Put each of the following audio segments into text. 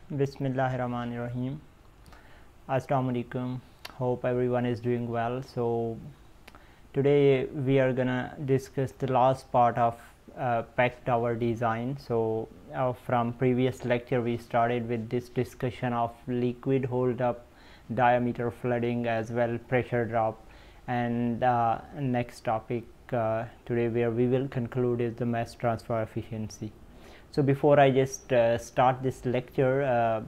Bismillahirrahmanirrahim. Assalamu alaikum. Hope everyone is doing well. So today we are gonna discuss the last part of PEC tower design. So from previous lecture we started with this discussion of liquid hold up, diameter flooding, as well pressure drop, and next topic today where we will conclude is the mass transfer efficiency. So before I just start this lecture,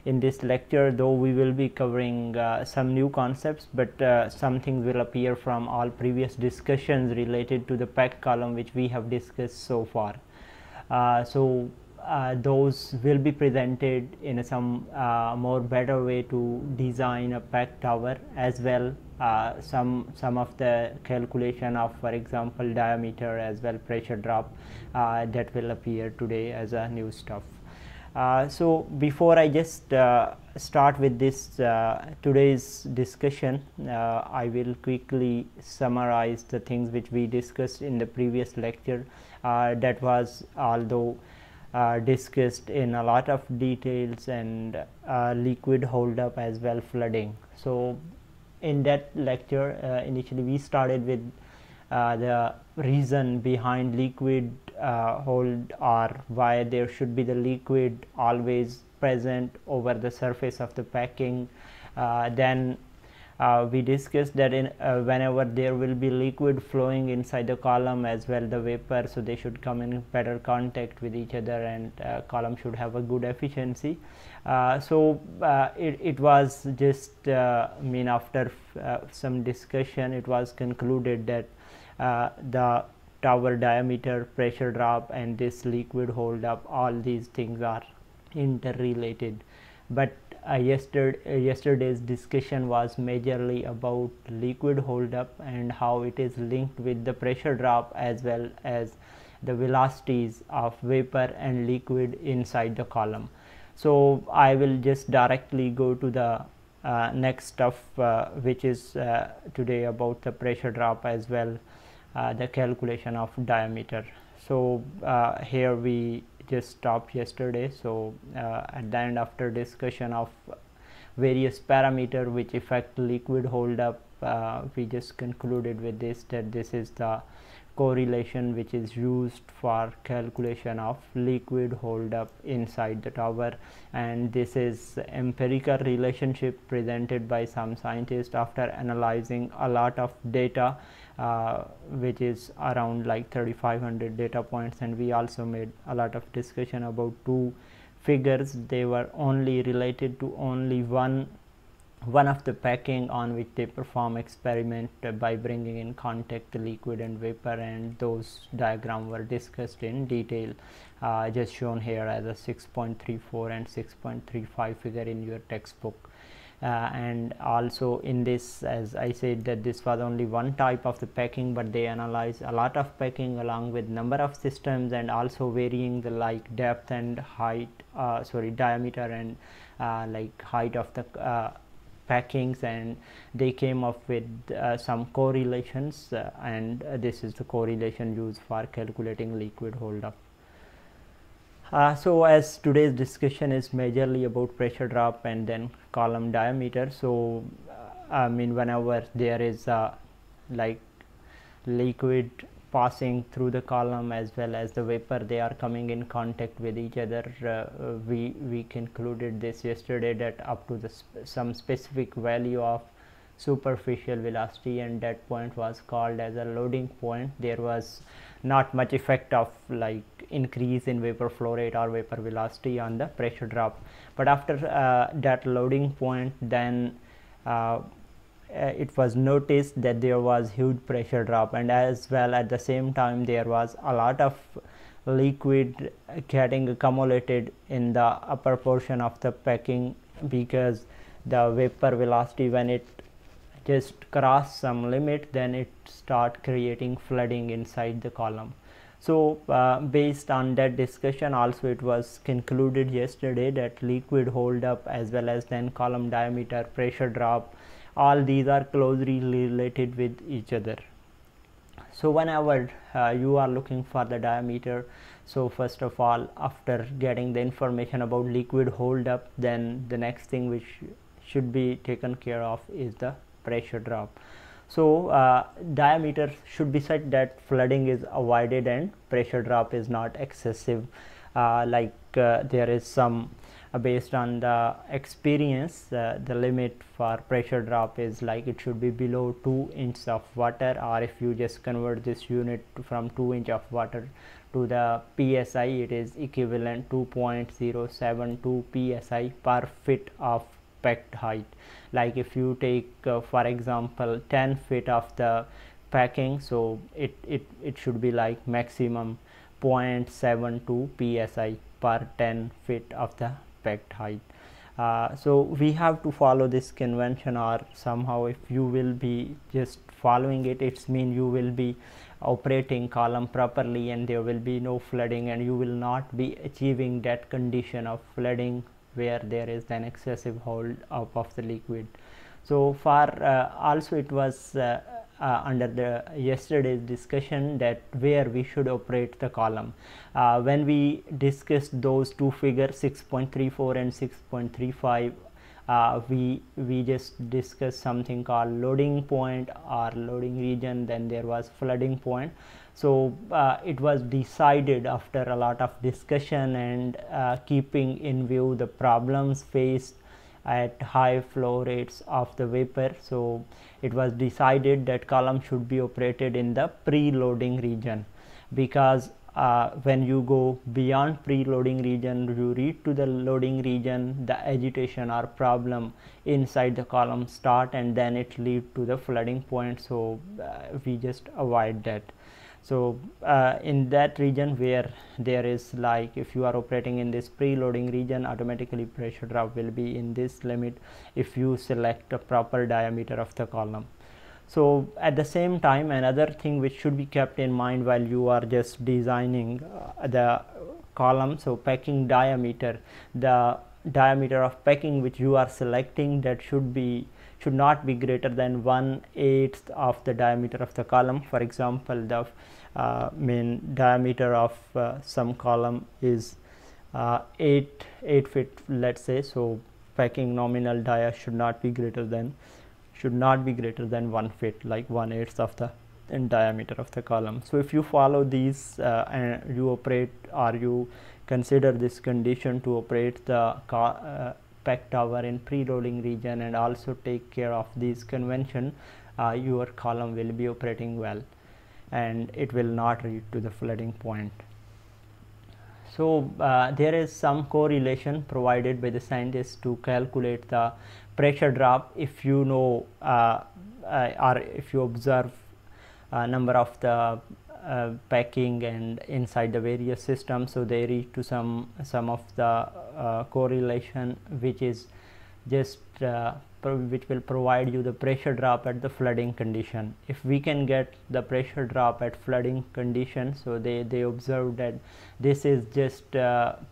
in this lecture though we will be covering some new concepts, but some things will appear from all previous discussions related to the PEC column which we have discussed so far. Those will be presented in some more better way to design a PEC tower, as well some of the calculation of, for example, diameter as well pressure drop that will appear today as a new stuff. So before I just start with this today's discussion, I will quickly summarize the things which we discussed in the previous lecture. That was, although discussed in a lot of details, and liquid hold up as well flooding. So in that lecture initially we started with the reason behind liquid hold, or why there should be the liquid always present over the surface of the packing. Then we discussed that in whenever there will be liquid flowing inside the column as well the vapor, so they should come in better contact with each other, and column should have a good efficiency. It was just after some discussion it was concluded that the tower diameter, pressure drop, and this liquid hold up, all these things are interrelated. But yesterday's discussion was majorly about liquid hold up and how it is linked with the pressure drop as well as the velocities of vapor and liquid inside the column. So I will just directly go to the next stuff, which is today about the pressure drop as well the calculation of diameter. So here we just stopped yesterday. So at the end, after discussion of various parameter which affect liquid hold up, we just concluded with this, that this is the correlation which is used for calculation of liquid hold up inside the tower, and this is empirical relationship presented by some scientists after analyzing a lot of data, which is around like 3500 data points. And we also made a lot of discussion about two figures. They were only related to only one of the packing on which they perform experiment by bringing in contact the liquid and vapor, and those diagram were discussed in detail, just shown here as a 6.34 and 6.35 figure in your textbook. And also in this, as I said, that this was only one type of the packing, but they analyzed a lot of packing along with number of systems, and also varying the like depth and height, diameter and like height of the packings, and they came up with some correlations, and this is the correlation used for calculating liquid hold up. So as today's discussion is majorly about pressure drop and then column diameter, so whenever there is like liquid passing through the column as well as the vapor, they are coming in contact with each other. We concluded this yesterday, that up to the some specific value of superficial velocity, and that point was called as a loading point. There was not much effect of like increase in vapor flow rate or vapor velocity on the pressure drop. But after that loading point, then it was noticed that there was huge pressure drop, and as well at the same time there was a lot of liquid getting accumulated in the upper portion of the packing, because the vapor velocity, when it just cross some limit, then it start creating flooding inside the column. So based on that discussion also, it was concluded yesterday that liquid hold up as well as then column diameter, pressure drop, all these are closely related with each other. So whenever you are looking for the diameter, So first of all, after getting the information about liquid holdup, then the next thing which should be taken care of is the pressure drop. So diameter should be set that flooding is avoided and pressure drop is not excessive. There is some based on the experience, the limit for pressure drop is like it should be below 2 inches of water, or if you just convert this unit from 2 inch of water to the psi, it is equivalent to 2.072 psi per feet of packed height. Like if you take for example 10 feet of the packing, so it should be like maximum 0.72 psi per 10 feet of the packed height. So we have to follow this convention, or somehow if you will be just following it, it's mean you will be operating column properly and there will be no flooding, and you will not be achieving that condition of flooding where there is an excessive hold up of the liquid. So for also it was under the yesterday's discussion that where we should operate the column. When we discussed those two figures 6.34 and 6.35, we just discussed something called loading point or loading region, then there was flooding point. So it was decided after a lot of discussion and keeping in view the problems faced at high flow rates of the vapor. So it was decided that column should be operated in the pre-loading region, because when you go beyond pre-loading region, you reach to the loading region, the agitation or problem inside the column start, and then it lead to the flooding point. So we just avoid that. So in that region where there is like, if you are operating in this preloading region, automatically pressure drop will be in this limit if you select a proper diameter of the column. So at the same time, another thing which should be kept in mind while you are just designing the column, so packing diameter, the diameter of packing which you are selecting, that should not be greater than 1/8 of the diameter of the column. For example, the main diameter of some column is 8 feet, let's say. So packing nominal dia should not be greater than 1 feet, like 1/8 of the diameter of the column. So if you follow these and you operate, or you consider this condition to operate the pack tower in preloading region and also take care of these convention, your column will be operating well and it will not reach to the flooding point. So there is some correlation provided by the scientists to calculate the pressure drop. If you know or if you observe number of the packing and inside the various systems, so they reach to some of the correlation which is just which will provide you the pressure drop at the flooding condition. If we can get the pressure drop at flooding condition, so they observed that this is just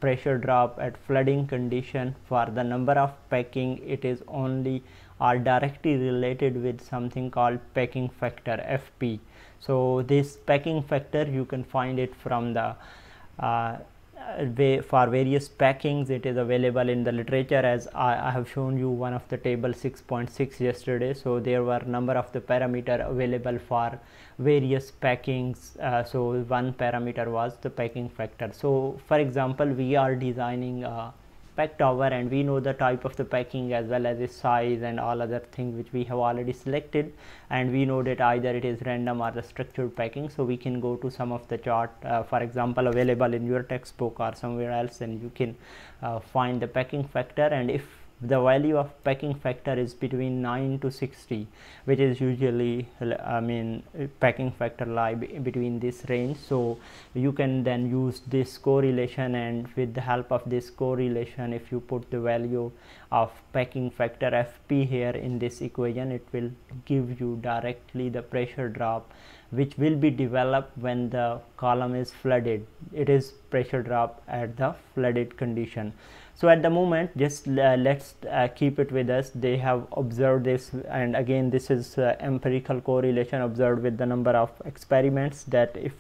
pressure drop at flooding condition for the number of packing. It is only are directly related with something called packing factor, FP. So this packing factor, you can find it from the for various packings. It is available in the literature, as I have shown you one of the table 6.6 yesterday. So there were number of the parameter available for various packings. So one parameter was the packing factor. So for example, we are designing a pack tower and we know the type of the packing as well as its size and all other things which we have already selected, and we know that either it is random or the structured packing. So we can go to some of the chart, for example available in your textbook or somewhere else, and you can find the packing factor. And if the value of packing factor is between 9 to 60, which is usually packing factor lie between this range, so you can then use this correlation, and with the help of this correlation, if you put the value of packing factor FP here in this equation, it will give you directly the pressure drop which will be developed when the column is flooded. It is pressure drop at the flooded condition. So at the moment, just let's keep it with us. They have observed this, and again this is empirical correlation observed with the number of experiments, that if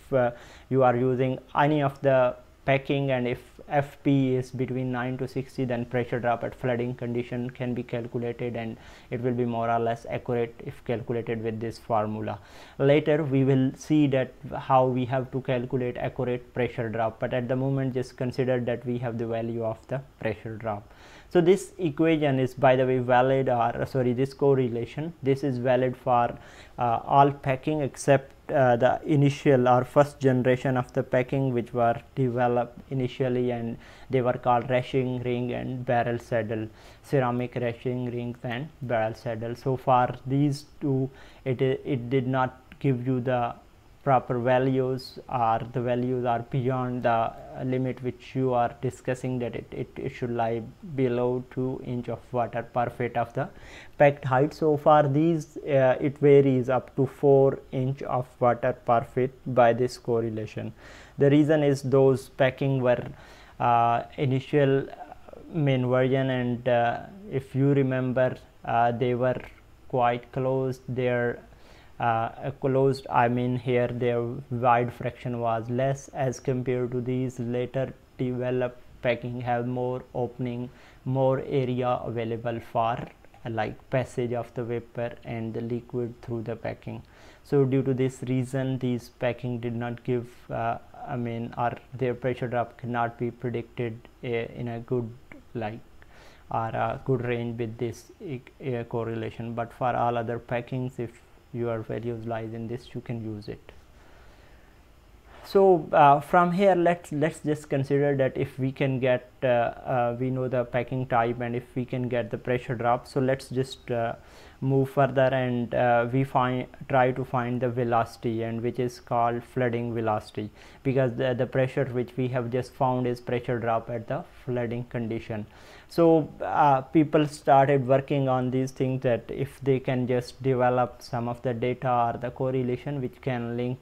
you are using any of the packing and if FP is between 9 to 60, then pressure drop at flooding condition can be calculated, and it will be more or less accurate if calculated with this formula. Later we will see that how we have to calculate accurate pressure drop, but at the moment just consider that we have the value of the pressure drop. So this equation is, by the way, valid, or sorry, this correlation, this is valid for all packing except the initial or first generation of the packing which were developed initially, and they were called rashing ring and barrel saddle, ceramic rashing rings and barrel saddle. So for these two, it did not give you the proper values, or the values are beyond the limit which you are discussing, that it should lie below 2 inch of water per feet of the packed height. So for these it varies up to 4 inch of water per feet by this correlation. The reason is those packing were initial main version, and if you remember they were quite closed. Their closed, I mean here their wide fraction was less as compared to these later developed packing have more opening, more area available for like passage of the vapor and the liquid through the packing. So due to this reason, these packing did not give I mean, or their pressure drop cannot be predicted in a good like or a good range with this correlation. But for all other packings, if your values lies in this, you can use it. So from here, let's just consider that if we can get we know the packing type, and if we can get the pressure drop, so let's just move further, and we try to find the velocity, and which is called flooding velocity, because the pressure which we have just found is pressure drop at the flooding condition. So people started working on these things, that if they can just develop some of the data or the correlation which can link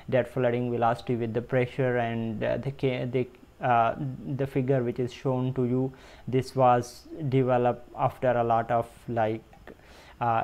that flooding velocity with the pressure, and the figure which is shown to you, this was developed after a lot of like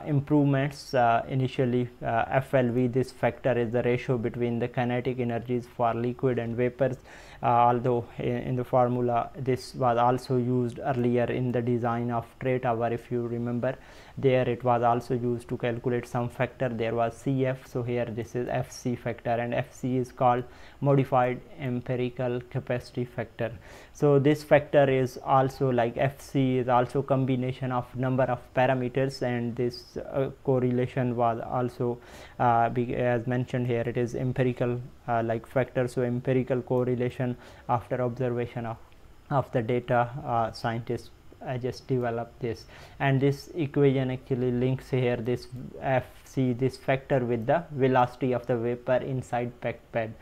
improvements. Initially FLV, this factor is the ratio between the kinetic energies for liquid and vapors, although in the formula this was also used earlier in the design of tray tower. If you remember, there it was also used to calculate some factor. There was CF, so here this is FC factor, and FC is called modified empirical capacity factor. So this factor is also like FC is also combination of number of parameters, and this correlation was also as mentioned here, it is empirical like factor. So empirical correlation after observation of the data, scientists just developed this, and this equation actually links here this FC, this factor, with the velocity of the vapor inside packed bed.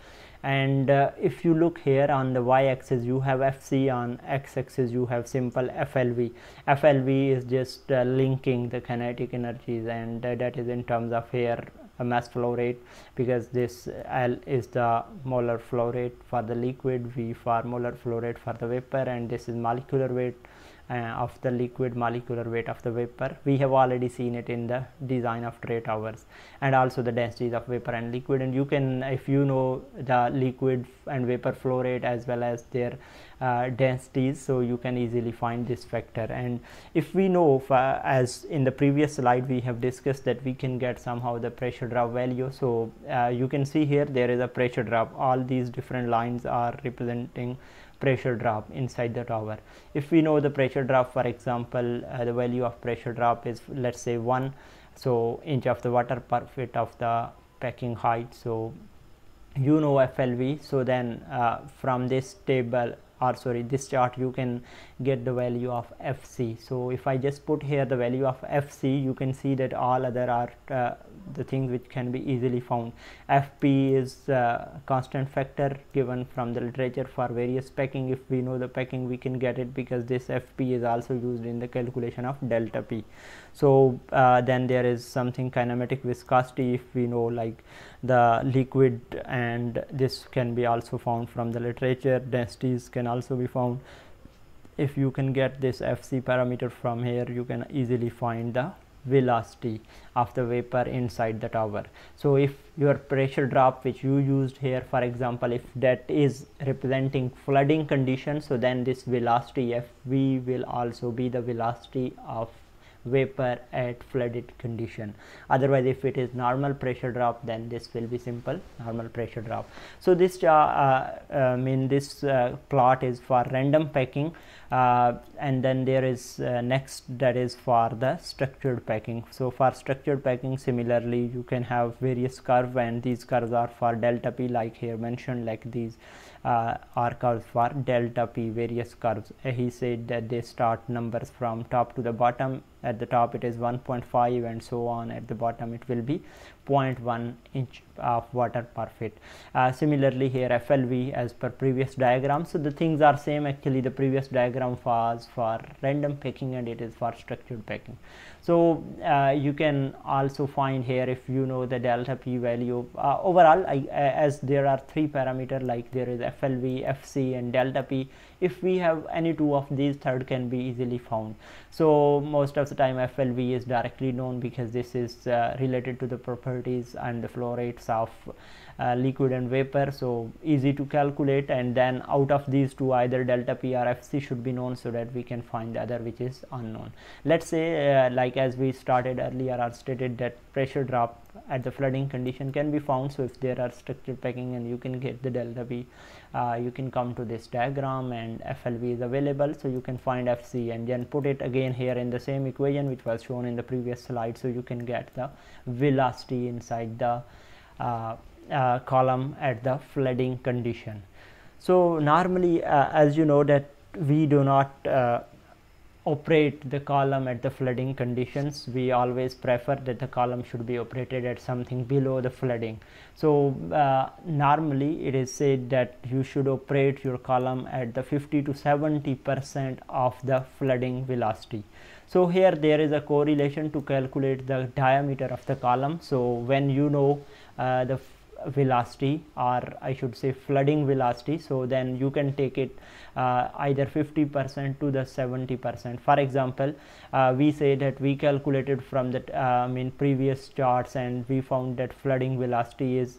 And if you look here on the y-axis you have FC, on x-axis you have simple FLV. FLV is just linking the kinetic energies, and that is in terms of here mass flow rate, because this L is the molar flow rate for the liquid, V for molar flow rate for the vapor, and this is molecular weight of the liquid, molecular weight of the vapor. We have already seen it in the design of tray towers, and also the densities of vapor and liquid. And you can, if you know the liquid and vapor flow rate as well as their densities, so you can easily find this factor. And if we know, as in the previous slide we have discussed, that we can get somehow the pressure drop value. So you can see here there is a pressure drop. All these different lines are representing pressure drop inside the tower. If we know the pressure drop, for example, the value of pressure drop is, let's say, 1 inch of the water per feet of the packing height. So you know FLV, so then from this table, or sorry, this chart, you can get the value of FC. So if I just put here the value of FC, you can see that all other are the things which can be easily found. FP is constant factor given from the literature for various packing. If we know the packing, we can get it, because this FP is also used in the calculation of delta P. So then there is something kinematic viscosity, if we know like the liquid, and this can be also found from the literature. Densities can also be found. if you can get this FC parameter from here, you can easily find the velocity of the vapor inside the tower. So if your pressure drop which you used here, for example, if that is representing flooding condition, so then this velocity Fv will also be the velocity of vapor at flooded condition. Otherwise, if it is normal pressure drop, then this will be simple normal pressure drop. So this this plot is for random packing, and then there is next, that is for the structured packing. So for structured packing, similarly you can have various curve, and these curves are for delta P, like here mentioned, like these are curves for delta P, various curves. He said that they start numbers from top to the bottom. At the top it is 1.5 and so on. At the bottom it will be 0.1 inch of water per feet. Similarly here FLV as per previous diagram. So the things are same. Actually the previous diagram was for random packing and it is for structured packing. So you can also find here, if you know the delta P value, overall as there are three parameters, like there is FLV, FC and delta P. If we have any two of these, third can be easily found. So most of the time FLV is directly known because this is related to the properties and the flow rates of liquid and vapor, so easy to calculate. And then out of these two, either delta P or FC should be known, so that we can find the other which is unknown. Let's say like as we started earlier or stated, that pressure drop at the flooding condition can be found. So if there are structured packing and you can get the delta P, you can come to this diagram and FLV is available, so you can find FC and then put it again here in the same equation which was shown in the previous slide, so you can get the velocity inside the column at the flooding condition. So normally as you know that we do not operate the column at the flooding conditions. We always prefer that the column should be operated at something below the flooding. So normally it is said that you should operate your column at the 50 to 70% of the flooding velocity. So here there is a correlation to calculate the diameter of the column. So when you know the velocity, or I should say flooding velocity, so then you can take it either 50% to the 70%. For example, we say that we calculated from the previous charts, and we found that flooding velocity is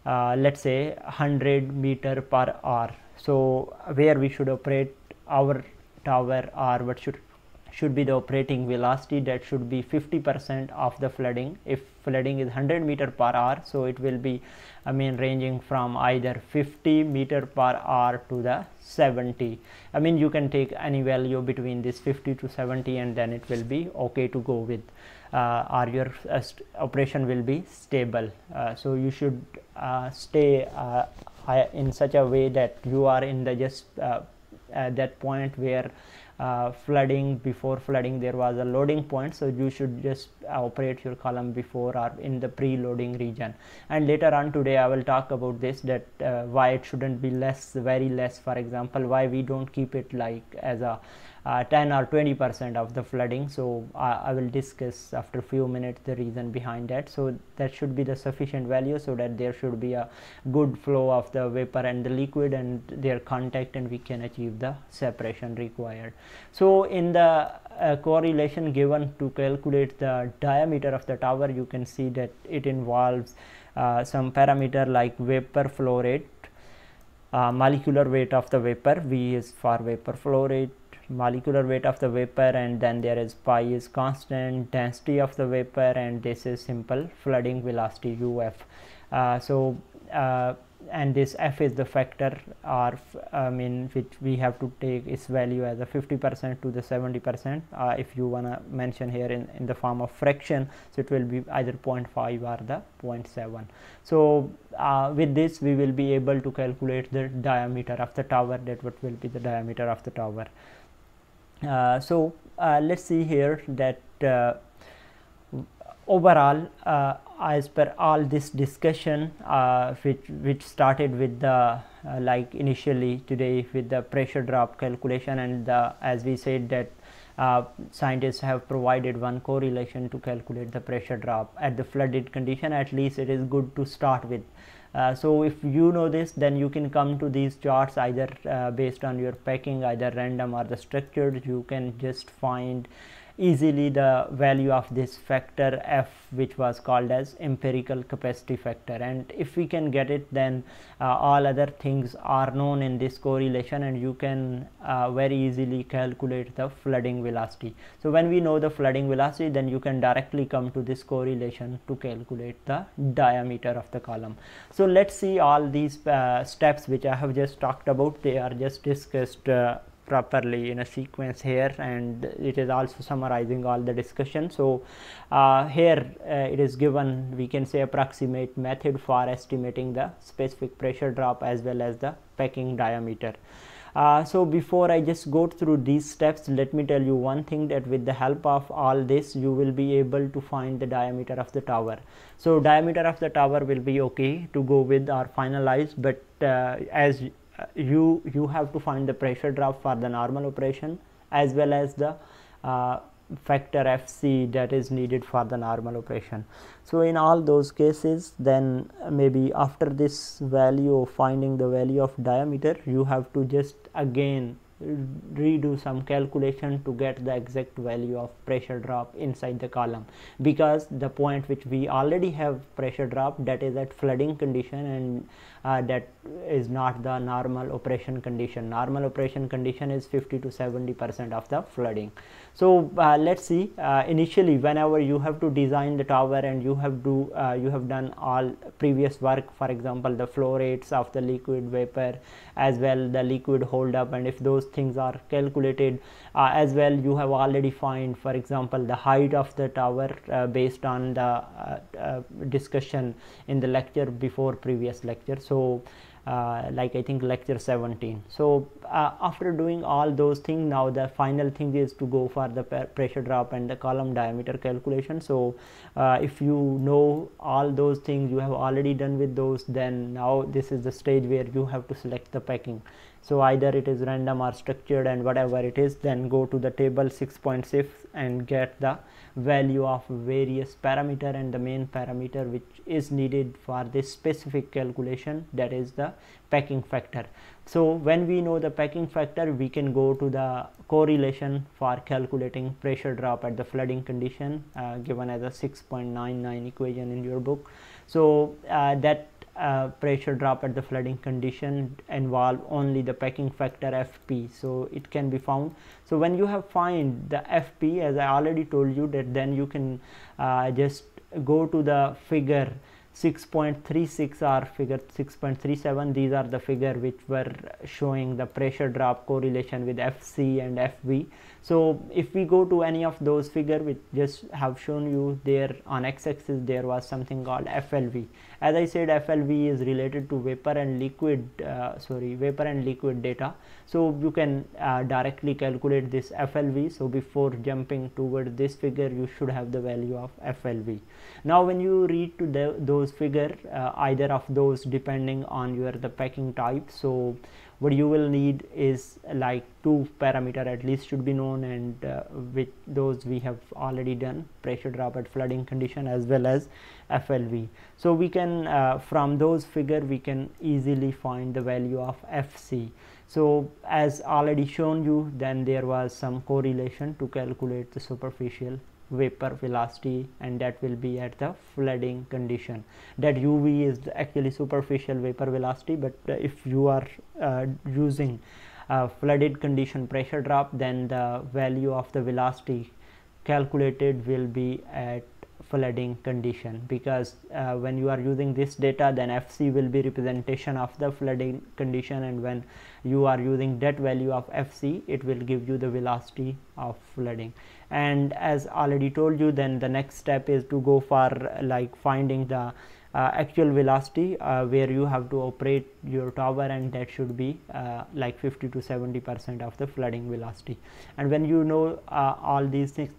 let's say 100 meter per hour. So where we should operate our tower, or what should be the operating velocity, that should be 50% of the flooding. If flooding is 100 meter per hour, so it will be ranging from either 50 meter per hour to the 70. You can take any value between this 50 to 70 and then it will be okay to go with, or your operation will be stable. So you should stay in such a way that you are in the just that point where before flooding there was a loading point, so you should just operate your column before or in the pre-loading region. And later on today I will talk about this, that why it shouldn't be very less. For example, why we don't keep it like as a 10 or 20% of the flooding. So I will discuss after a few minutes the reason behind that. So that should be the sufficient value, so that there should be a good flow of the vapor and the liquid and their contact, and we can achieve the separation required. So in the correlation given to calculate the diameter of the tower, you can see that it involves some parameter like vapor flow rate, molecular weight of the vapor. V is for vapor flow rate, molecular weight of the vapor, and then there is pi is constant, density of the vapor, and this is simple flooding velocity UF. And this F is the factor, or which we have to take its value as a 50% to the 70%. If you wanna mention here in the form of fraction, so it will be either 0.5 or the 0.7. So with this we will be able to calculate the diameter of the tower, that what will be the diameter of the tower. Let's see here that overall, as per all this discussion which started with the like initially today with the pressure drop calculation, and as we said that scientists have provided one correlation to calculate the pressure drop at the flooded condition. At least it is good to start with So if you know this, then you can come to these charts either based on your packing, either random or the structured. You can just find easily the value of this factor f, which was called as empirical capacity factor, and if we can get it, then all other things are known in this correlation, and you can very easily calculate the flooding velocity. So when we know the flooding velocity, then you can directly come to this correlation to calculate the diameter of the column. So let's see all these steps which I have just talked about. They are just discussed properly in a sequence here, and it is also summarizing all the discussion. So here it is given, we can say, approximate method for estimating the specific pressure drop as well as the packing diameter. So before I just go through these steps, let me tell you one thing, that with the help of all this you will be able to find the diameter of the tower. So diameter of the tower will be okay to go with or finalize, but as you have to find the pressure drop for the normal operation as well as the factor FC that is needed for the normal operation. So in all those cases, then maybe after this value of finding the value of diameter, you have to just again redo some calculation to get the exact value of pressure drop inside the column, because the point which we already have pressure drop, that is at flooding condition, and that is not the normal operation condition. Normal operation condition is 50 to 70% of the flooding. So let's see, initially whenever you have to design the tower and you have done all previous work, for example the flow rates of the liquid, vapor, as well the liquid hold up, and if those things are calculated, as well you have already find, for example, the height of the tower based on the discussion in the lecture before previous lecture. So like I think lecture 17. So after doing all those things, now the final thing is to go for the pressure drop and the column diameter calculation. So if you know all those things, you have already done with those, then now this is the stage where you have to select the packing. So either it is random or structured, and whatever it is, then go to the table 6.6 and get the value of various parameter and the main parameter which is needed for this specific calculation, that is the packing factor. So when we know the packing factor, we can go to the correlation for calculating pressure drop at the flooding condition, given as a 6.99 equation in your book. So that pressure drop at the flooding condition involve only the packing factor FP, so it can be found. So when you have find the FP, as I already told you, that then you can just go to the figure 6.36 or figure 6.37. These are the figure which were showing the pressure drop correlation with FC and FV. So if we go to any of those figure which just have shown you there, on x-axis there was something called FLV. As I said, FLV is related to vapor and liquid data. So you can directly calculate this FLV. So before jumping toward this figure, you should have the value of FLV. Now when you read to those figure, either of those depending on the packing type, so what you will need is like two parameter at least should be known, and with those we have already done, pressure drop at flooding condition as well as FLV. So we can from those figure we can easily find the value of FC. So as already shown you, then there was some correlation to calculate the superficial vapor velocity, and that will be at the flooding condition. That UV is actually superficial vapor velocity, but if you are using flooded condition pressure drop, then the value of the velocity calculated will be at flooding condition, because when you are using this data, then FC will be representation of the flooding condition, and when you are using that value of FC, it will give you the velocity of flooding. And as already told you, then the next step is to go for like finding the actual velocity where you have to operate your tower, and that should be like 50 to 70% of the flooding velocity. And when you know all these things,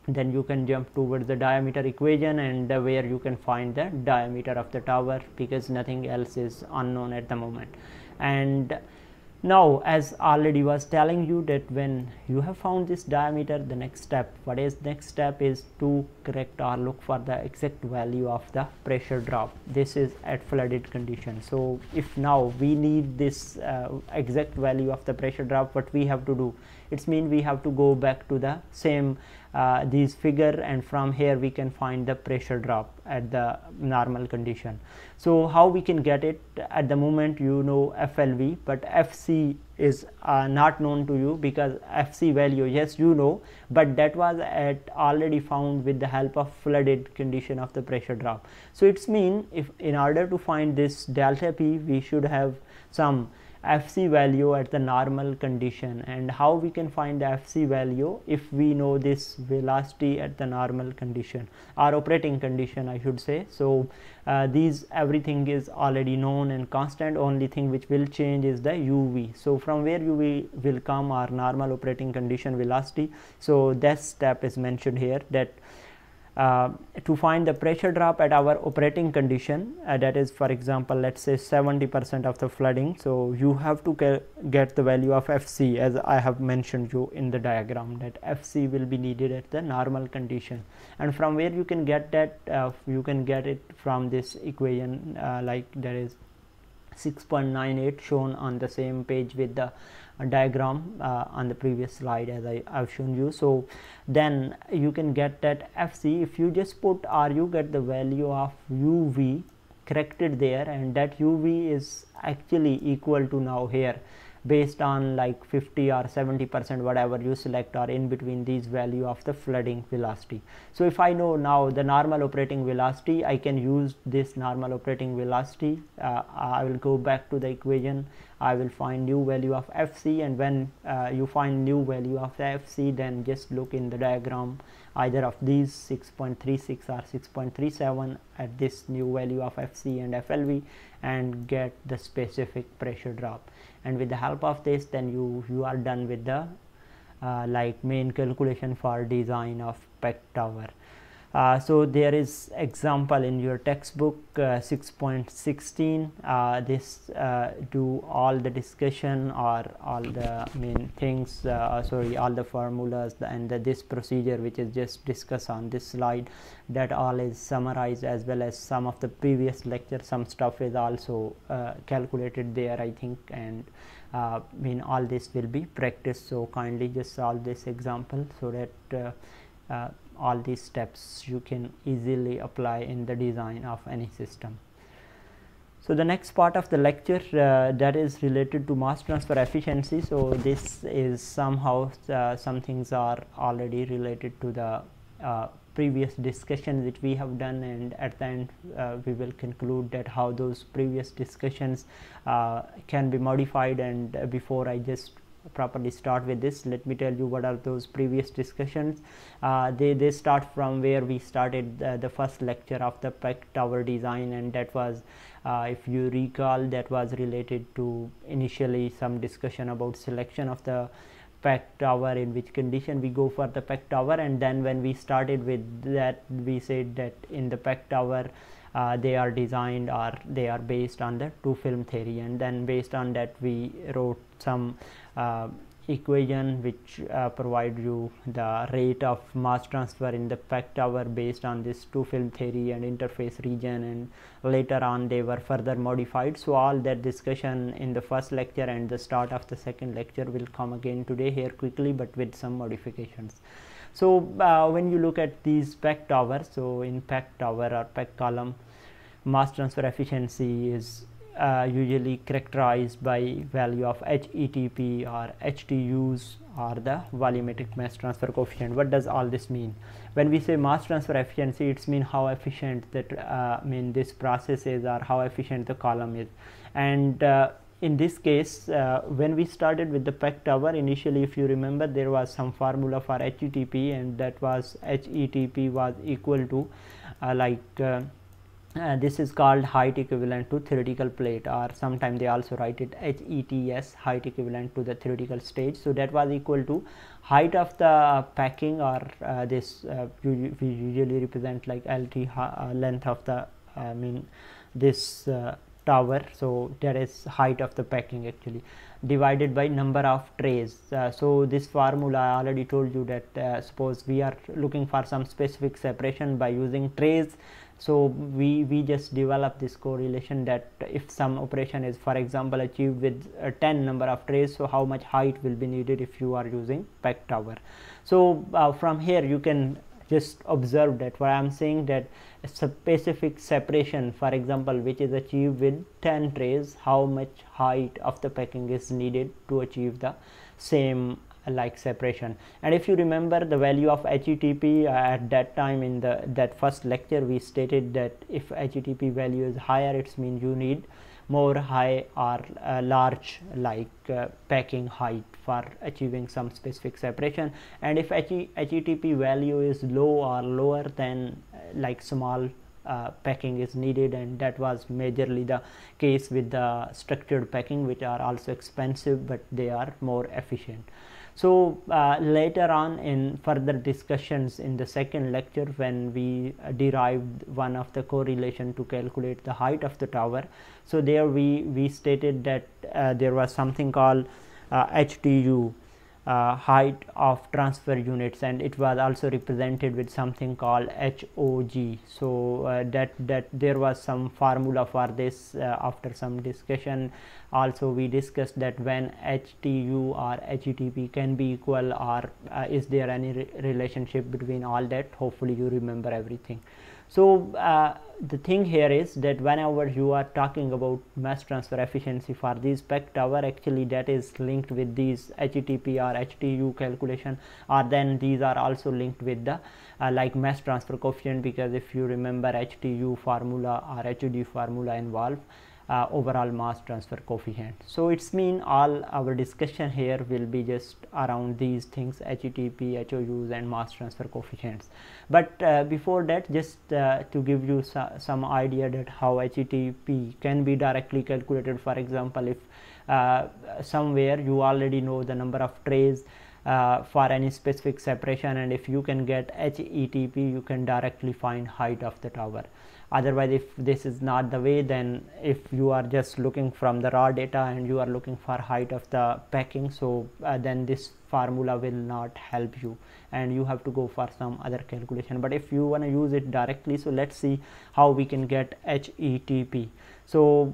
then you can jump towards the diameter equation, and where you can find the diameter of the tower, because nothing else is unknown at the moment. And Now, as already was telling you that when you have found this diameter, the next step, what is next step is to correct or look for the exact value of the pressure drop. This is at flooded condition. So if now we need this exact value of the pressure drop, what we have to do, it's mean we have to go back to the same these figure, and from here we can find the pressure drop at the normal condition. So how we can get it? At the moment you know FLV, but FC is not known to you, because FC value, yes you know, but that was at already found with the help of flooded condition of the pressure drop. So it's mean if in order to find this delta P, we should have some FC value at the normal condition. And how we can find the FC value? If we know this velocity at the normal condition or operating condition, I should say. So these everything is already known and constant. Only thing which will change is the UV. So from where UV will come, our normal operating condition velocity. So that step is mentioned here, that to find the pressure drop at our operating condition, that is, for example, let's say 70% of the flooding. So you have to get the value of FC, as I have mentioned you in the diagram, that FC will be needed at the normal condition. And from where you can get that, you can get it from this equation, like there is 6.98 shown on the same page with the diagram on the previous slide, as I've shown you. So then you can get that FC. If you just put or you get the value of UV corrected there, and that UV is actually equal to now here based on like 50 or 70%, whatever you select, or in between these value of the flooding velocity. So if I know now the normal operating velocity, I can use this normal operating velocity. I will go back to the equation, I will find new value of FC, and when you find new value of FC, then just look in the diagram either of these 6.36 or 6.37 at this new value of FC and FLV, and get the specific pressure drop. And with the help of this, then you are done with the like main calculation for design of PEC tower. So there is example in your textbook 6.16. This do all the discussion or all the main things, sorry, all the formulas and this procedure which is just discussed on this slide, that all is summarized, as well as some of the previous lecture. Some stuff is also calculated there, I think, and all this will be practiced. So kindly just solve this example so that all these steps you can easily apply in the design of any system. So the next part of the lecture that is related to mass transfer efficiency. So this is somehow some things are already related to the previous discussions which we have done, and at the end we will conclude that how those previous discussions can be modified. And before I just properly start with this, let me tell you what are those previous discussions. They start from where we started the first lecture of the PEC tower design, and that was if you recall, that was related to initially some discussion about selection of the PEC tower, in which condition we go for the PEC tower. And then when we started with that, we said that in the PEC tower they are designed or they are based on the two film theory, and then based on that we wrote some equation which provide you the rate of mass transfer in the PEC tower based on this two film theory and interface region, and later on they were further modified. So all that discussion in the first lecture and the start of the second lecture will come again today here quickly, but with some modifications. So when you look at these PEC towers, so in PEC tower or PEC column, mass transfer efficiency is usually characterized by value of HETP or HTUs, or the volumetric mass transfer coefficient. What does all this mean? When we say mass transfer efficiency, it's mean how efficient that this process is, or how efficient the column is. And in this case, when we started with the PEC tower, initially if you remember, there was some formula for HETP, and that was HETP was equal to this is called height equivalent to theoretical plate, or sometimes they also write it HETS, height equivalent to the theoretical stage. So that was equal to height of the packing, or this we usually represent like LT length of the this tower. So that is height of the packing actually. divided by number of trays. So this formula I already told you that suppose we are looking for some specific separation by using trays, so we just develop this correlation that if some operation is for example achieved with 10 number of trays, so how much height will be needed if you are using PEC tower. So from here you can just observe that what I am saying, that a specific separation for example which is achieved with 10 trays, how much height of the packing is needed to achieve the same like separation. And if you remember the value of HETP at that time in that first lecture, we stated that if HETP value is higher, it means you need more high or large like packing height for achieving some specific separation. And if HETP value is low or lower, then like small packing is needed, and that was majorly the case with the structured packing, which are also expensive but they are more efficient. So later on in further discussions in the second lecture, when we derived one of the correlation to calculate the height of the tower, so there we stated that there was something called HTU, height of transfer units, and it was also represented with something called HOG. So that there was some formula for this after some discussion. Also we discussed that when HTU or HETP can be equal, or is there any relationship between all that. Hopefully you remember everything. So the thing here is that whenever you are talking about mass transfer efficiency for these PEC tower, actually that is linked with these HETP or HTU calculation, or then these are also linked with the like mass transfer coefficient, because if you remember HTU formula or HOG formula involve overall mass transfer coefficient. So it's mean all our discussion here will be just around these things, HETP, HOUs and mass transfer coefficients. But before that, just to give you some idea that how HETP can be directly calculated. For example, if somewhere you already know the number of trays for any specific separation, and if you can get HETP, you can directly find height of the tower. Otherwise, if this is not the way, then if you are just looking from the raw data and you are looking for height of the packing, so then this formula will not help you and you have to go for some other calculation. But if you want to use it directly, so let's see how we can get HETP. So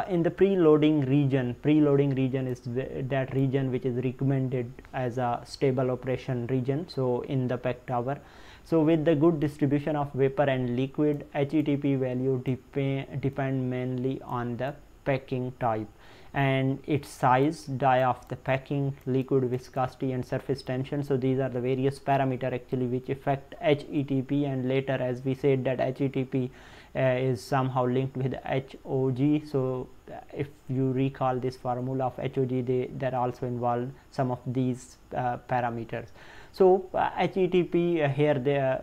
in the preloading region is that region which is recommended as a stable operation region, so in the PEC tower. So with the good distribution of vapor and liquid, HETP value depend mainly on the packing type and its size, die of the packing, liquid viscosity and surface tension. So these are the various parameters actually which affect HETP, and later as we said that HETP is somehow linked with HOG. So if you recall this formula of HOG, that also involve some of these parameters. So HETP here, the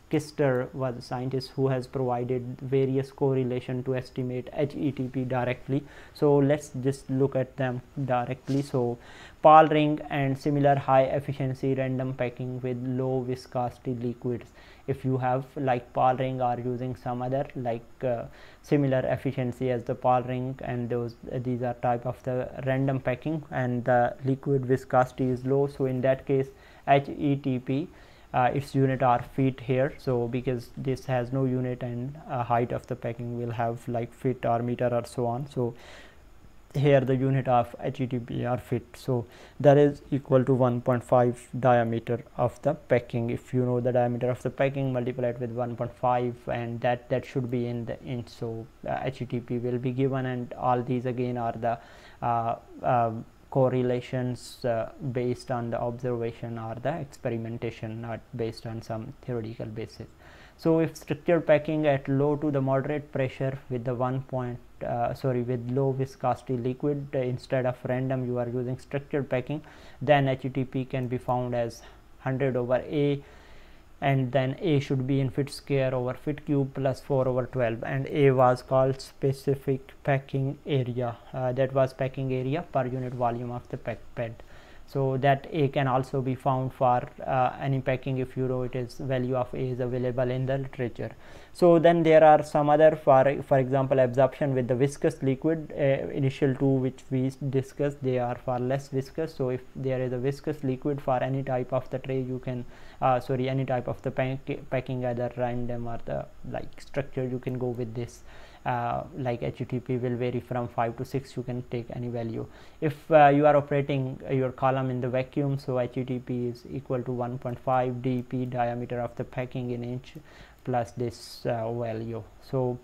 Kister was a scientist who has provided various correlation to estimate HETP directly. So let's just look at them directly. So Paul ring and similar high efficiency random packing with low viscosity liquids. If you have like Paul ring or using some other like similar efficiency as the Paul ring, and these are type of the random packing and the liquid viscosity is low, so in that case HETP its unit are feet here. So because this has no unit and height of the packing will have like feet or meter or so on, so here the unit of HETP are feet, so that is equal to 1.5 diameter of the packing. If you know the diameter of the packing, multiply it with 1.5 and that should be in the inch. So HETP will be given, and all these again are the correlations based on the observation or the experimentation, not based on some theoretical basis. So if structured packing at low to the moderate pressure with the with low viscosity liquid instead of random you are using structured packing, then HETP can be found as 100 over A, and then A should be in feet square over feet cube plus 4 over 12, and A was called specific packing area, that was packing area per unit volume of the packed bed. So that A can also be found for any packing if you know it is value of A is available in the literature. So then there are some other, for example, absorption with the viscous liquid. Initial two which we discussed, they are far less viscous. So if there is a viscous liquid for any type of the tray, you can any type of the packing, either random or the like structure, you can go with this. Like HETP will vary from 5 to 6, you can take any value. If you are operating your column in the vacuum, so HETP is equal to 1.5 dp diameter of the packing in inch plus this value. So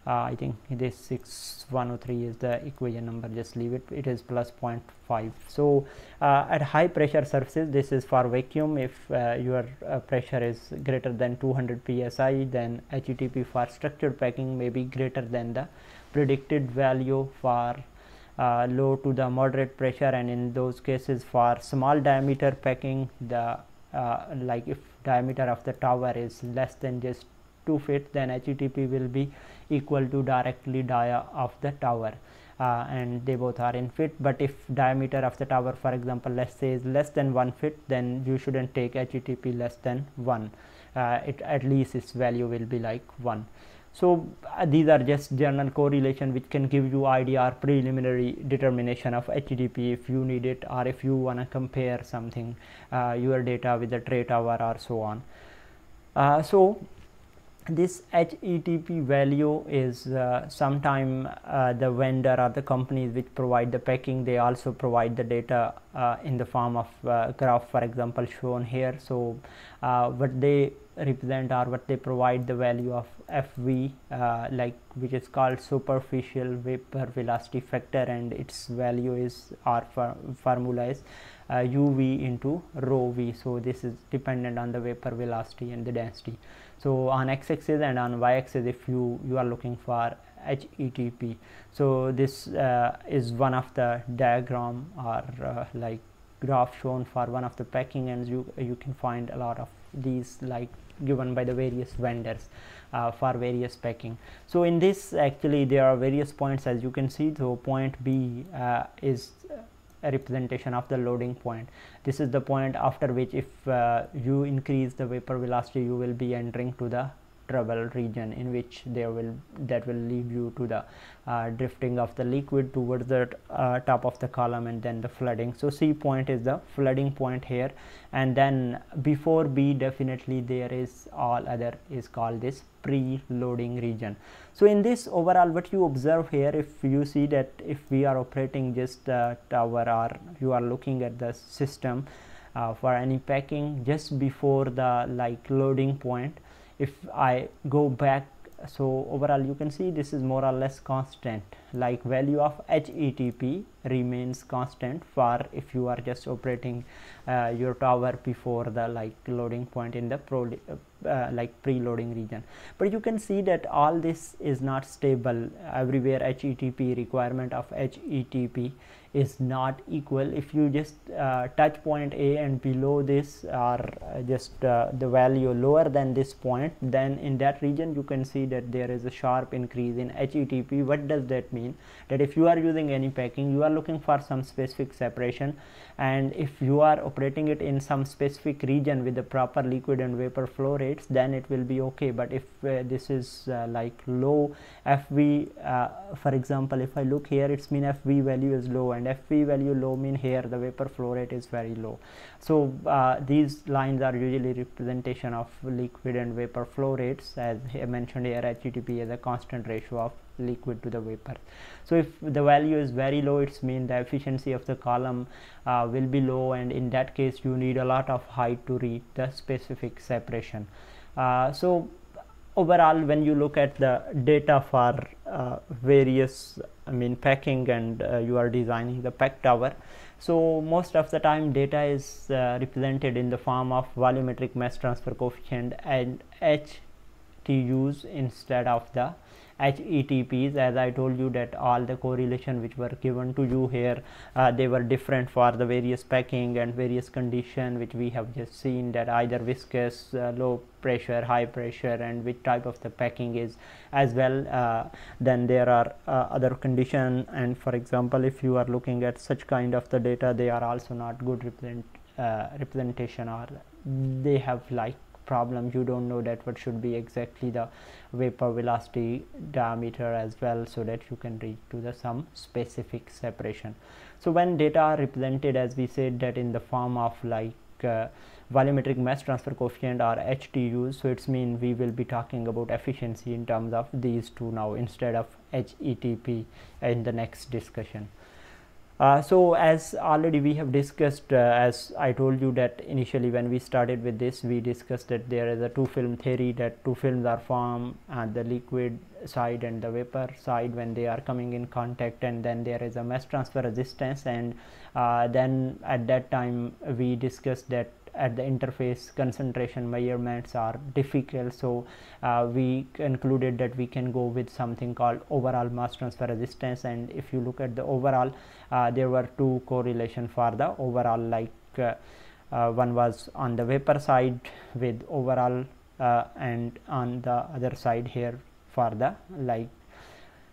I think this 6103 is the equation number, just leave it, it is plus 0.5. So at high pressure surfaces, this is for vacuum. If your pressure is greater than 200 psi, then HETP for structured packing may be greater than the predicted value for low to the moderate pressure. And in those cases, for small diameter packing, the like if diameter of the tower is less than just 2 feet, then HETP will be equal to directly dia of the tower, and they both are in feet. But if diameter of the tower, for example, let's say is less than 1 feet, then you shouldn't take HETP less than 1. It at least its value will be like 1. So these are just general correlation which can give you idea or preliminary determination of HETP if you need it, or if you want to compare something, your data with the tray tower or so on. So this HETP value is sometime the vendor or the companies which provide the packing, they also provide the data in the form of graph, for example shown here. So what they represent or what they provide the value of FV, like which is called superficial vapor velocity factor, and its value is, or formula is UV into rho V. So this is dependent on the vapor velocity and the density. So on x-axis and on y-axis, if you are looking for HETP, so this is one of the diagram or like graph shown for one of the packing, and you can find a lot of these like given by the various vendors for various packing. So in this, actually there are various points, as you can see. So point B is a representation of the loading point. This is the point after which, if you increase the vapor velocity, you will be entering to the trouble region, in which that will lead you to the drifting of the liquid towards the top of the column, and then the flooding. So C point is the flooding point here, and then before B, definitely there is all other is called this pre-loading region. So in this overall, what you observe here, if you see that if we are operating just the tower, or you are looking at the system for any packing just before the like loading point, if I go back, so overall you can see this is more or less constant, like value of HETP remains constant for if you are just operating your tower before the like loading point in the like preloading region. But you can see that all this is not stable everywhere. HETP requirement of HETP is not equal. If you just touch point A and below this, or just the value lower than this point, then in that region you can see that there is a sharp increase in HETP. What does that mean? That if you are using any packing, you are looking for some specific separation, and if you are operating it in some specific region with the proper liquid and vapor flow rates, then it will be okay. But if this is like low FV, for example, if I look here, it's mean FV value is low, and FV value low mean here the vapor flow rate is very low. So these lines are usually representation of liquid and vapor flow rates. As I mentioned here, HETP is a constant ratio of liquid to the vapor. So if the value is very low, it's mean the efficiency of the column will be low, and in that case you need a lot of height to reach the specific separation. So overall, when you look at the data for various packing, and you are designing the pack tower, so most of the time data is represented in the form of volumetric mass transfer coefficient and HTUs instead of the HETPs. As I told you that all the correlation which were given to you here, they were different for the various packing and various condition which we have just seen, that either viscous, low pressure, high pressure, and which type of the packing is as well. Then there are other condition, and for example, if you are looking at such kind of the data, they are also not good representation, or they have like problem. You don't know that what should be exactly the vapor velocity diameter as well, so that you can reach to the some specific separation. So when data are represented, as we said, that in the form of like volumetric mass transfer coefficient or HTUs, so it's mean we will be talking about efficiency in terms of these two now instead of HETP in the next discussion. So as already we have discussed, as I told you that initially when we started with this, we discussed that there is a two film theory, that two films are formed at the liquid side and the vapor side when they are coming in contact, and then there is a mass transfer resistance, and then at that time we discussed that at the interface concentration measurements are difficult, so we concluded that we can go with something called overall mass transfer resistance. And if you look at the overall, there were two correlation for the overall, like one was on the vapor side with overall, and on the other side here for the like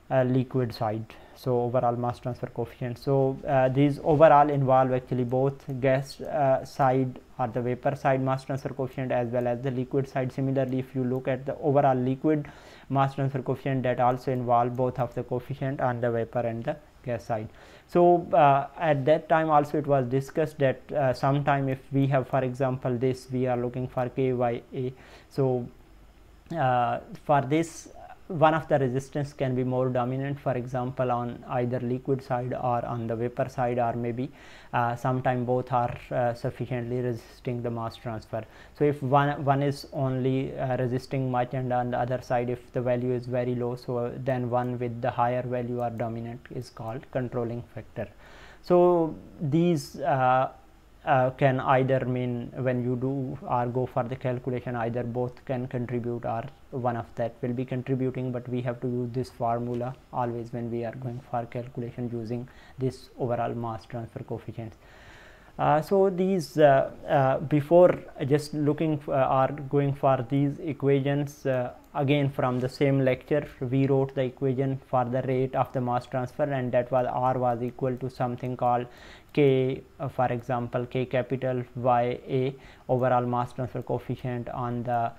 liquid side, so overall mass transfer coefficient. So these overall involve actually both gas side or the vapor side mass transfer coefficient as well as the liquid side. Similarly, if you look at the overall liquid mass transfer coefficient, that also involve both of the coefficient on the vapor and the gas side. So at that time also it was discussed that sometime if we have, for example, this we are looking for KYA, so for this one of the resistance can be more dominant, for example on either liquid side or on the vapor side, or maybe sometime both are sufficiently resisting the mass transfer. So if one is only resisting much, and on the other side if the value is very low, so then one with the higher value or dominant is called controlling factor. So these can either mean, when you do or go for the calculation, either both can contribute or one of that will be contributing, but we have to use this formula always when we are going for calculation using this overall mass transfer coefficients. So these before just looking or going for these equations, again from the same lecture we wrote the equation for the rate of the mass transfer, and that was R was equal to something called K, for example K capital YA, overall mass transfer coefficient on the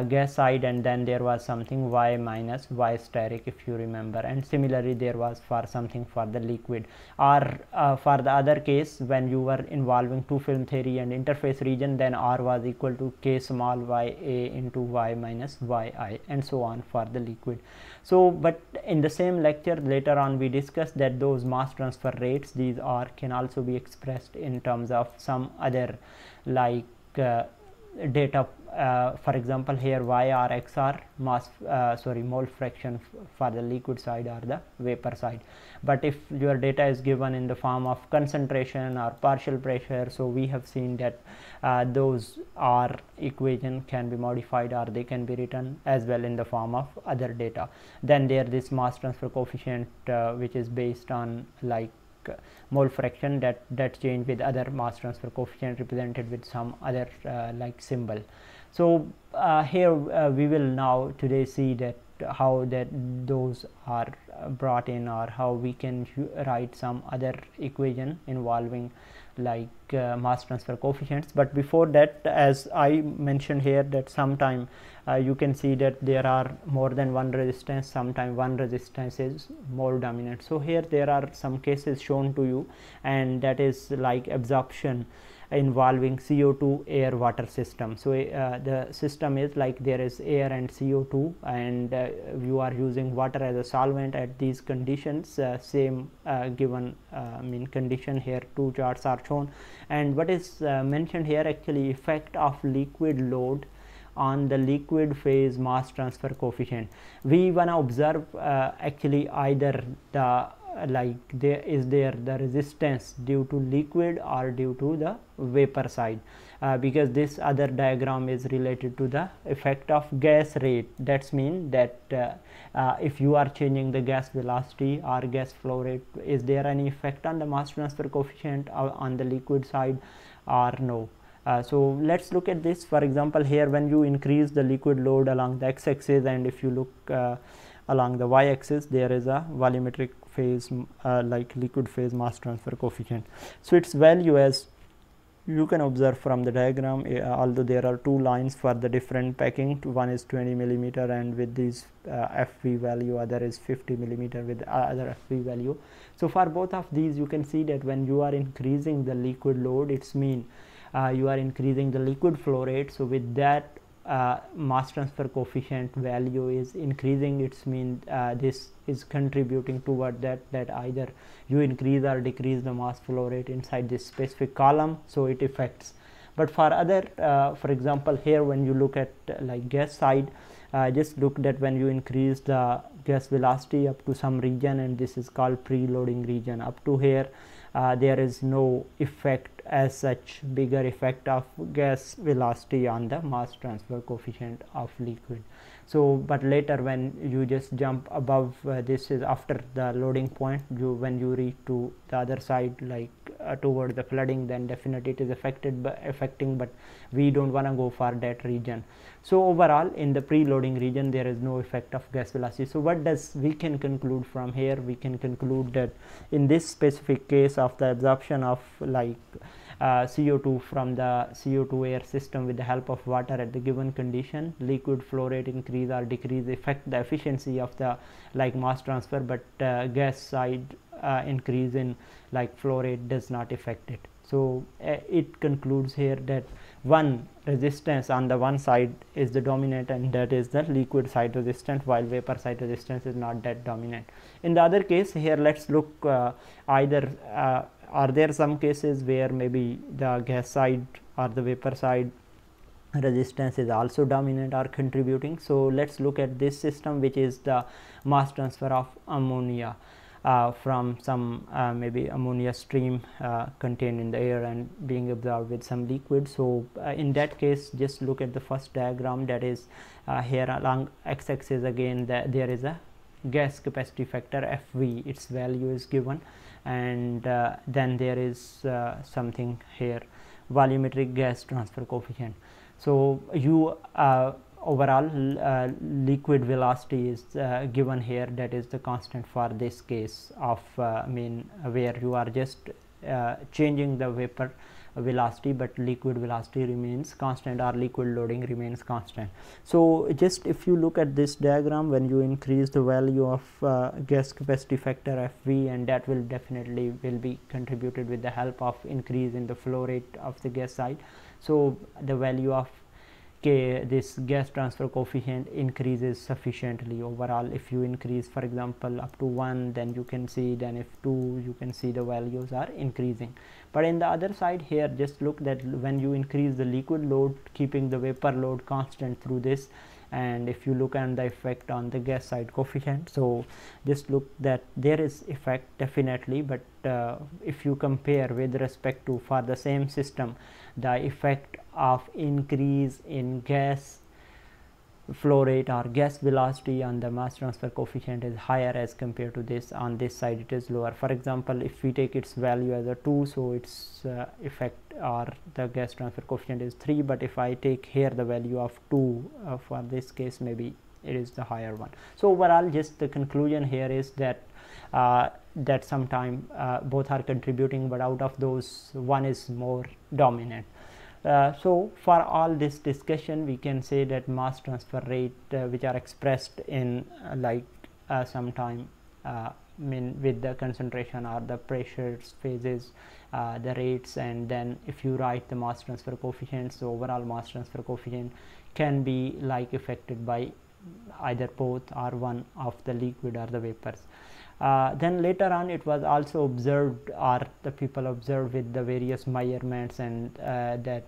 gas side, and then there was something Y minus Y steric, if you remember, and similarly there was for something for the liquid. Or for the other case, when you were involving two film theory and interface region, then R was equal to K small y A into Y minus Y I, and so on for the liquid. So but in the same lecture later on we discussed that those mass transfer rates, these R can also be expressed in terms of some other like data, for example here Y or XR mass mole fraction for the liquid side or the vapor side. But if your data is given in the form of concentration or partial pressure, so we have seen that those R equation can be modified, or they can be written as well in the form of other data. Then there this mass transfer coefficient which is based on like mole fraction, that change with other mass transfer coefficient represented with some other like symbol. So here we will now today see that how that those are brought in, or how we can write some other equation involving like mass transfer coefficients. But before that, as I mentioned here, that sometime you can see that there are more than one resistance, sometime one resistance is more dominant. So here there are some cases shown to you, and that is like absorption involving CO2 air water system. So the system is like there is air and CO2, and you are using water as a solvent at these conditions, same given condition here. Two charts are shown, and what is mentioned here actually effect of liquid load on the liquid phase mass transfer coefficient. We want to observe actually either the there the resistance due to liquid or due to the vapor side, because this other diagram is related to the effect of gas rate. That's mean that if you are changing the gas velocity or gas flow rate, is there any effect on the mass transfer coefficient on the liquid side or no? So let's look at this. For example, here when you increase the liquid load along the x-axis, and if you look along the y-axis, there is a volumetric phase like liquid phase mass transfer coefficient. So its value, as you can observe from the diagram, although there are two lines for the different packing, one is 20 millimeter and with this FV value, other is 50 millimeter with other FV value. So for both of these, you can see that when you are increasing the liquid load, it's mean you are increasing the liquid flow rate. So with that mass transfer coefficient value is increasing, it's mean this is contributing toward that either you increase or decrease the mass flow rate inside this specific column, so it affects. But for other for example, here when you look at like gas side, just look that when you increase the gas velocity up to some region, and this is called preloading region, up to here there is no effect as such, bigger effect of gas velocity on the mass transfer coefficient of liquid. So but later when you just jump above this is after the loading point, when you reach to the other side, like toward the flooding, then definitely it is affecting, but we don't want to go for that region. So overall in the preloading region there is no effect of gas velocity. So what does we can conclude from here? We can conclude that in this specific case of the absorption of like CO2 from the CO2 air system with the help of water at the given condition, liquid flow rate increase or decrease affect the efficiency of the like mass transfer, but gas side increase in like flow rate does not affect it. So it concludes here that one resistance on the one side is the dominant, and that is the liquid side resistance, while vapor side resistance is not that dominant. In the other case here, let's look either are there some cases where maybe the gas side or the vapor side resistance is also dominant or contributing. So let's look at this system, which is the mass transfer of ammonia from some maybe ammonia stream contained in the air and being absorbed with some liquid. So in that case, just look at the first diagram, that is here along x-axis again there is a gas capacity factor FV, its value is given, and then there is something here, volumetric gas transfer coefficient. So you overall liquid velocity is given here, that is the constant for this case of where you are just changing the vapor velocity, but liquid velocity remains constant or liquid loading remains constant. So just if you look at this diagram, when you increase the value of gas capacity factor FV, and that will definitely be contributed with the help of increase in the flow rate of the gas side. So the value of this gas transfer coefficient increases sufficiently overall. If you increase, for example, up to 1, then you can see, then if 2, you can see the values are increasing. But in the other side here, just look that when you increase the liquid load, keeping the vapor load constant through this, and if you look at the effect on the gas side coefficient, so just look that there is effect definitely, but if you compare with respect to for the same system, the effect of increase in gas flow rate or gas velocity on the mass transfer coefficient is higher as compared to this. On this side it is lower. For example, if we take its value as a 2, so its effect or the gas transfer coefficient is 3, but if I take here the value of 2 for this case, maybe it is the higher one. So overall, just the conclusion here is that that sometime both are contributing, but out of those one is more dominant. So for all this discussion, we can say that mass transfer rate which are expressed in sometime with the concentration or the pressure phases, the rates, and then if you write the mass transfer coefficient, so overall mass transfer coefficient can be like affected by either both or one of the liquid or the vapors. Then later on it was also observed, or the people observed with the various measurements, and that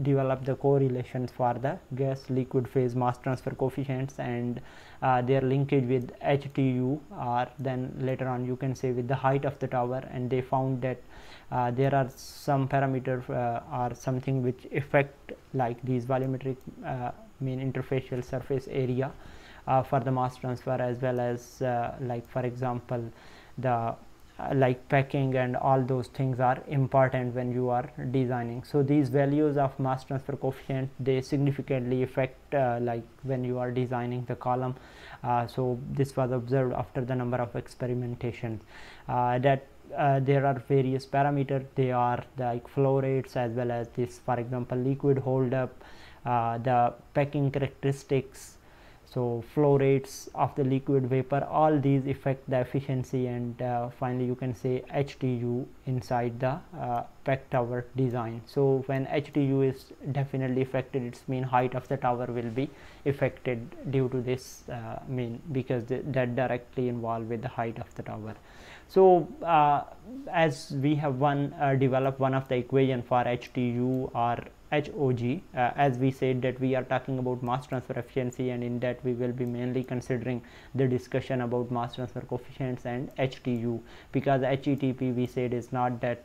develop the correlations for the gas liquid phase mass transfer coefficients and their linkage with HTU, or then later on you can say with the height of the tower, and they found that there are some parameters or something which affect like these volumetric mean interfacial surface area for the mass transfer, as well as like for example the like packing and all those things are important when you are designing. So these values of mass transfer coefficient, they significantly affect like when you are designing the column. So this was observed after the number of experimentations that there are various parameters. They are like flow rates, as well as this, for example, liquid hold up, the packing characteristics, so flow rates of the liquid vapor, all these affect the efficiency, and finally you can say HTU inside the pack tower design. So when HTU is definitely affected, it's mean height of the tower will be affected due to this mean, because that directly involved with the height of the tower. So as we have developed one of the equation for HTU or HOG, as we said that we are talking about mass transfer efficiency, and in that we will be mainly considering the discussion about mass transfer coefficients and HTU, because HETP we said is not that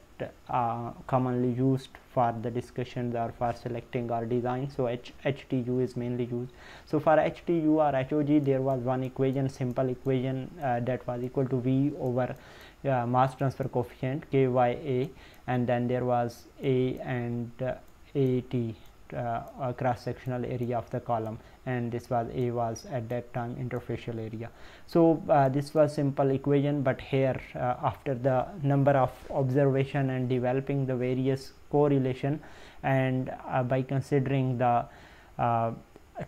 commonly used for the discussions or for selecting our design. So HTU is mainly used. So for HTU or HOG, there was one equation, simple equation that was equal to V over mass transfer coefficient KYA, and then there was A and AT cross sectional area of the column, and this was A was at that time interfacial area. So this was simple equation, but here after the number of observation and developing the various correlation, and by considering the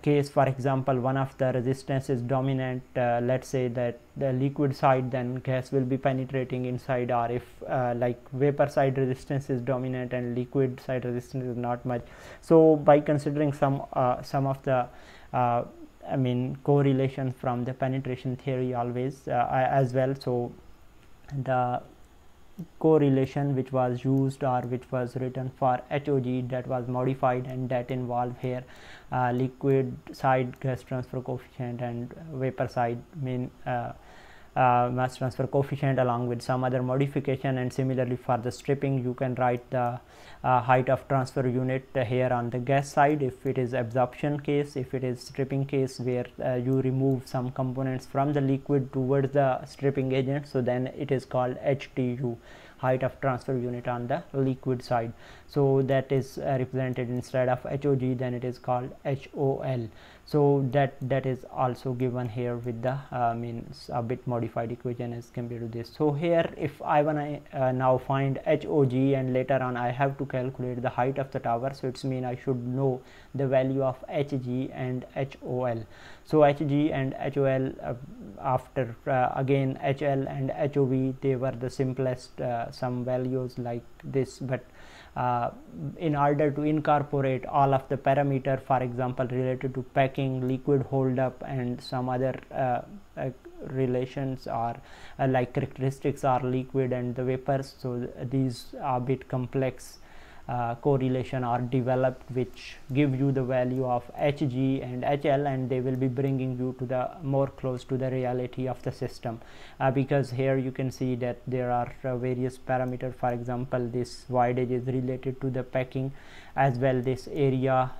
case, for example, one of the resistance is dominant, let's say that the liquid side, then gas will be penetrating inside, or if like vapor side resistance is dominant and liquid side resistance is not much. So by considering some of the I mean correlation from the penetration theory always as well, so the correlation which was used or which was written for HOG, that was modified, and that involved here liquid side gas transfer coefficient and vapor side mean mass transfer coefficient, along with some other modification. And similarly for the stripping, you can write the height of transfer unit here on the gas side if it is absorption case. If it is stripping case, where you remove some components from the liquid towards the stripping agent, so then it is called HTU, height of transfer unit on the liquid side. So that is represented instead of HOG, then it is called HOL. So that is also given here with the means a bit modified equation as compared to this. So here if I wanna now find HOG, and later on I have to calculate the height of the tower, so it's mean I should know the value of HG and HOL. So HG and HOL after again HL and HOV, they were the simplest some values like this, but in order to incorporate all of the parameter, for example related to packing, liquid hold up, and some other relations or like characteristics are liquid and the vapors, so these are a bit complex correlation are developed, which give you the value of HG and HL, and they will be bringing you to the more close to the reality of the system, because here you can see that there are various parameters. For example, this void edge is related to the packing, as well this area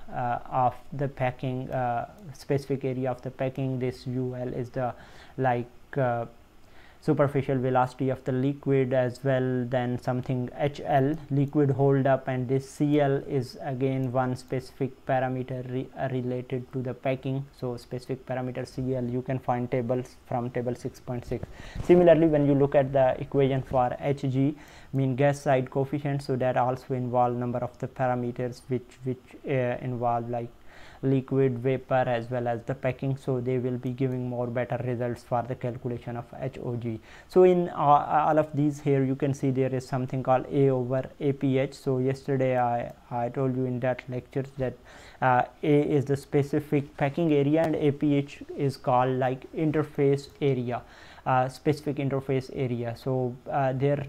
of the packing, specific area of the packing. This UL is the like superficial velocity of the liquid, as well then something HL, liquid hold up, and this CL is again one specific parameter related to the packing. So specific parameter CL, you can find tables from table 6.6. Similarly, when you look at the equation for HG, mean gas side coefficient, so that also involve number of the parameters which involve like liquid, vapor, as well as the packing, so they will be giving more better results for the calculation of HOG. So in all of these, here you can see there is something called A over APH. So yesterday I told you in that lecture that A is the specific packing area and APH is called like interface area. specific interface area. So their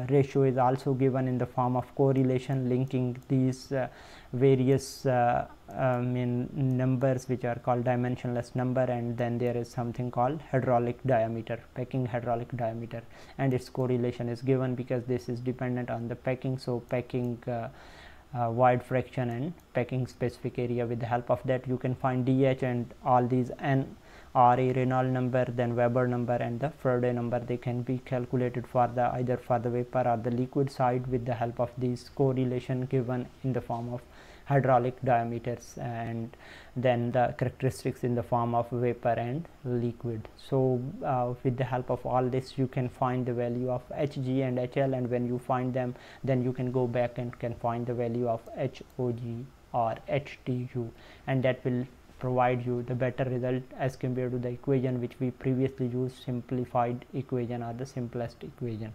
ratio is also given in the form of correlation, linking these various numbers which are called dimensionless number, and then there is something called hydraulic diameter, packing hydraulic diameter, and its correlation is given because this is dependent on the packing. So packing void fraction and packing specific area. With the help of that you can find DH and all these N are a Reynolds number, then Weber number and the Faraday number. They can be calculated for the either for the vapor or the liquid side with the help of these correlation given in the form of hydraulic diameters, and then the characteristics in the form of vapor and liquid. So with the help of all this you can find the value of Hg and HL, and when you find them then you can go back and can find the value of HOG or HTU, and that will provide you the better result as compared to the equation which we previously used, simplified equation or the simplest equation.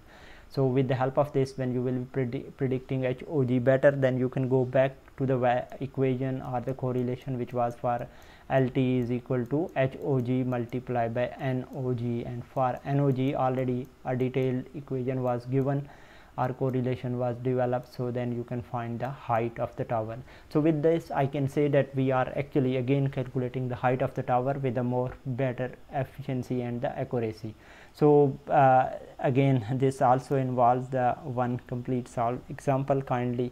So with the help of this, when you will be predicting HOG better, then you can go back to the equation or the correlation which was for LT is equal to HOG multiplied by NOG, and for NOG already a detailed equation was given, our correlation was developed, so then you can find the height of the tower. So with this I can say that we are actually again calculating the height of the tower with a more better efficiency and the accuracy. So again this also involves the one complete solve example. Kindly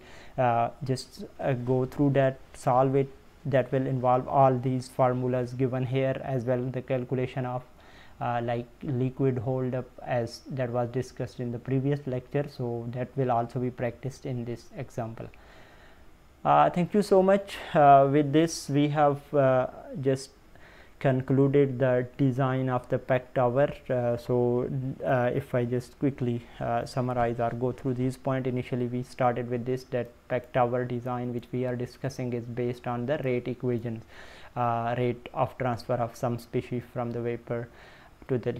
just go through that, solve it. That will involve all these formulas given here, as well the calculation of like liquid hold up as that was discussed in the previous lecture. So that will also be practiced in this example. Thank you so much. With this we have just concluded the design of the PEC tower. If I just quickly summarize or go through these points, initially we started with this, that PEC tower design which we are discussing is based on the rate equations, rate of transfer of some species from the vapor to the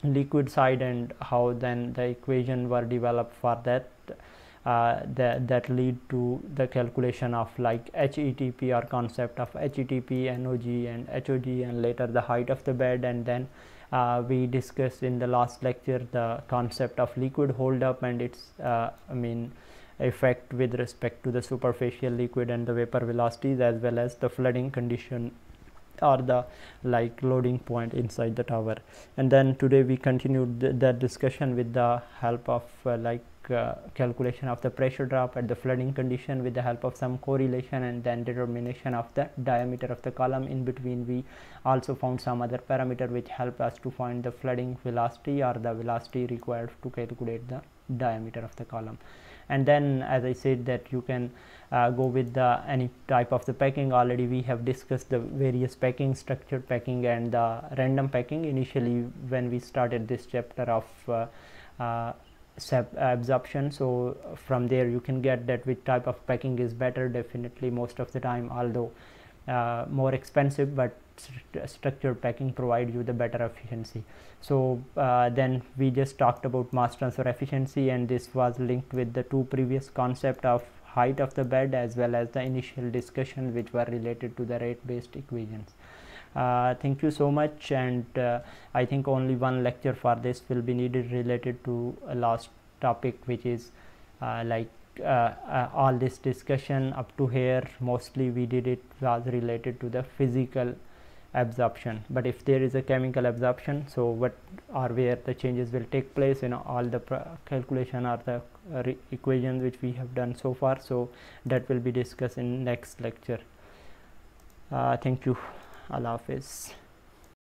liquid side, and how then the equation were developed for that. That lead to the calculation of like HETP or concept of HETP, NOG and HOG, and later the height of the bed. And then we discussed in the last lecture the concept of liquid hold up and its effect with respect to the superficial liquid and the vapor velocities, as well as the flooding condition or the like loading point inside the tower. And then today we continued that discussion with the help of calculation of the pressure drop at the flooding condition with the help of some correlation, and then determination of the diameter of the column. In between we also found some other parameter which help us to find the flooding velocity or the velocity required to calculate the diameter of the column. And then as I said that you can go with the any type of the packing. Already we have discussed the various packing, structured packing and the random packing initially when we started this chapter of absorption. So from there you can get that which type of packing is better, definitely most of the time, although more expensive, but structured packing provide you the better efficiency. So then we just talked about mass transfer efficiency, and this was linked with the two previous concept of height of the bed as well as the initial discussion which were related to the rate based equations. Thank you so much, and I think only one lecture for this will be needed related to a last topic, which is all this discussion up to here mostly we did it was related to the physical absorption. But if there is a chemical absorption, so what or where the changes will take place in all the calculation or the equations which we have done so far, so that will be discussed in next lecture. Thank you. Allah Hafiz.